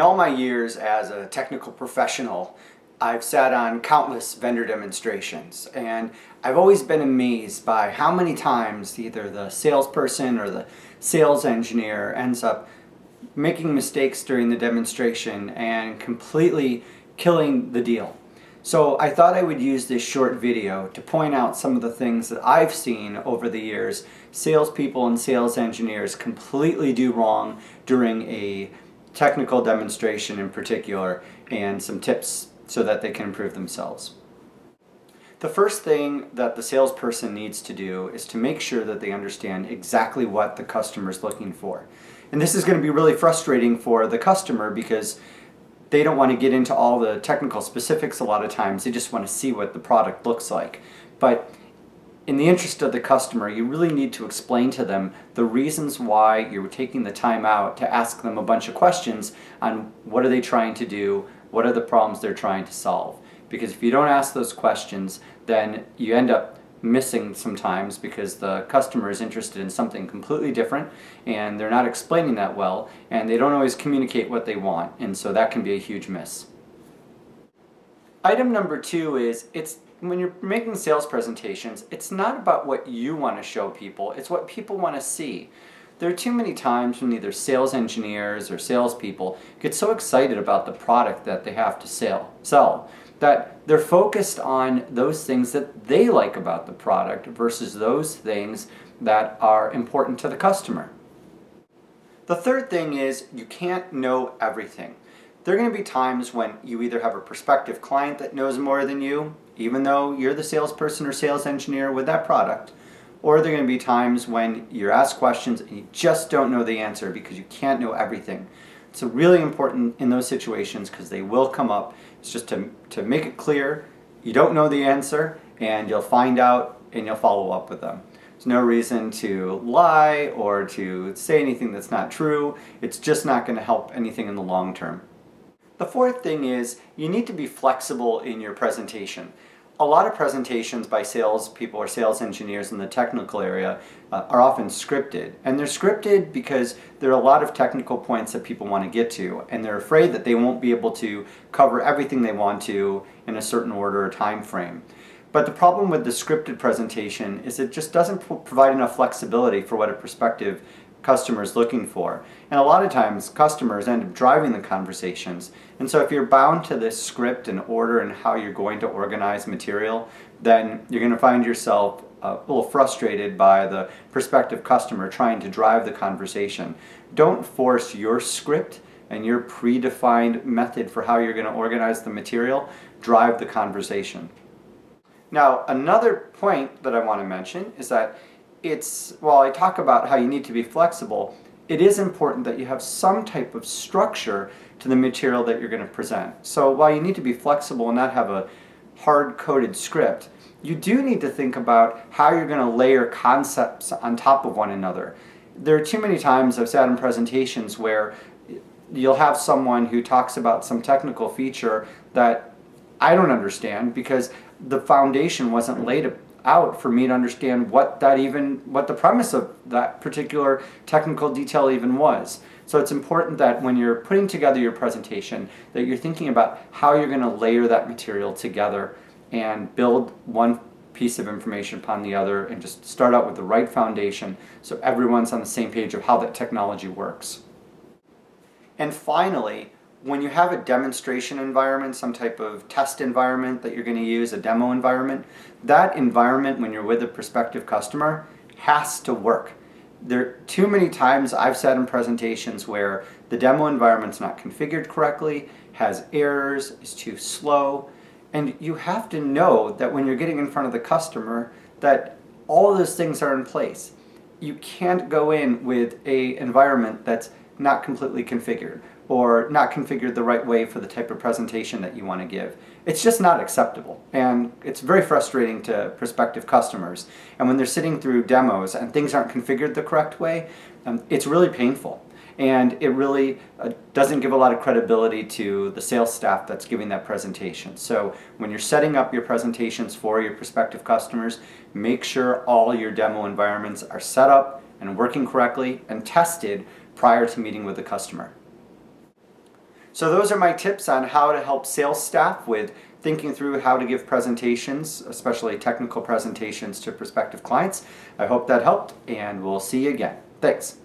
In all my years as a technical professional, I've sat on countless vendor demonstrations, and I've always been amazed by how many times either the salesperson or the sales engineer ends up making mistakes during the demonstration and completely killing the deal. So I thought I would use this short video to point out some of the things that I've seen over the years salespeople and sales engineers completely do wrong during a technical demonstration in particular, and some tips so that they can improve themselves. The first thing that the salesperson needs to do is to make sure that they understand exactly what the customer is looking for. And this is going to be really frustrating for the customer because they don't want to get into all the technical specifics a lot of times. They just want to see what the product looks like. But in the interest of the customer, you really need to explain to them the reasons why you're taking the time out to ask them a bunch of questions on what are they trying to do, what are the problems they're trying to solve. Because if you don't ask those questions, then you end up missing sometimes because the customer is interested in something completely different and they're not explaining that well, and they don't always communicate what they want, and so that can be a huge miss. Item number 2 is when you're making sales presentations, it's not about what you want to show people, it's what people want to see. There are too many times when either sales engineers or salespeople get so excited about the product that they have to sell that they're focused on those things that they like about the product versus those things that are important to the customer. The third thing is you can't know everything. There are going to be times when you either have a prospective client that knows more than you, even though you're the salesperson or sales engineer with that product, or there are going to be times when you're asked questions and you just don't know the answer because you can't know everything. It's really important in those situations because they will come up. It's just to make it clear you don't know the answer, and you'll find out and you'll follow up with them. There's no reason to lie or to say anything that's not true. It's just not going to help anything in the long term. The fourth thing is you need to be flexible in your presentation. A lot of presentations by salespeople or sales engineers in the technical area are often scripted. And they're scripted because there are a lot of technical points that people want to get to, and they're afraid that they won't be able to cover everything they want to in a certain order or time frame. But the problem with the scripted presentation is it just doesn't provide enough flexibility for what a prospective customer is looking for. And a lot of times customers end up driving the conversations. And so if you're bound to this script and order and how you're going to organize material, then you're going to find yourself a little frustrated by the prospective customer trying to drive the conversation. Don't force your script and your predefined method for how you're going to organize the material drive the conversation. Now, another point that I want to mention is that while I talk about how you need to be flexible, it is important that you have some type of structure to the material that you're going to present. So while you need to be flexible and not have a hard-coded script, you do need to think about how you're going to layer concepts on top of one another. There are too many times I've sat in presentations where you'll have someone who talks about some technical feature that I don't understand because the foundation wasn't laid out for me to understand what the premise of that particular technical detail even was. So it's important that when you're putting together your presentation that you're thinking about how you're going to layer that material together and build one piece of information upon the other and just start out with the right foundation so everyone's on the same page of how that technology works. And finally, when you have a demonstration environment, some type of test environment that you're going to use, a demo environment, that environment when you're with a prospective customer has to work. There are too many times I've sat in presentations where the demo environment's not configured correctly, has errors, is too slow, and you have to know that when you're getting in front of the customer that all of those things are in place. You can't go in with an environment that's not completely configured or not configured the right way for the type of presentation that you want to give. It's just not acceptable, and it's very frustrating to prospective customers. And when they're sitting through demos and things aren't configured the correct way, it's really painful. And it really doesn't give a lot of credibility to the sales staff that's giving that presentation. So when you're setting up your presentations for your prospective customers, make sure all your demo environments are set up and working correctly and tested prior to meeting with the customer. So those are my tips on how to help sales staff with thinking through how to give presentations, especially technical presentations to prospective clients. I hope that helped, and we'll see you again. Thanks.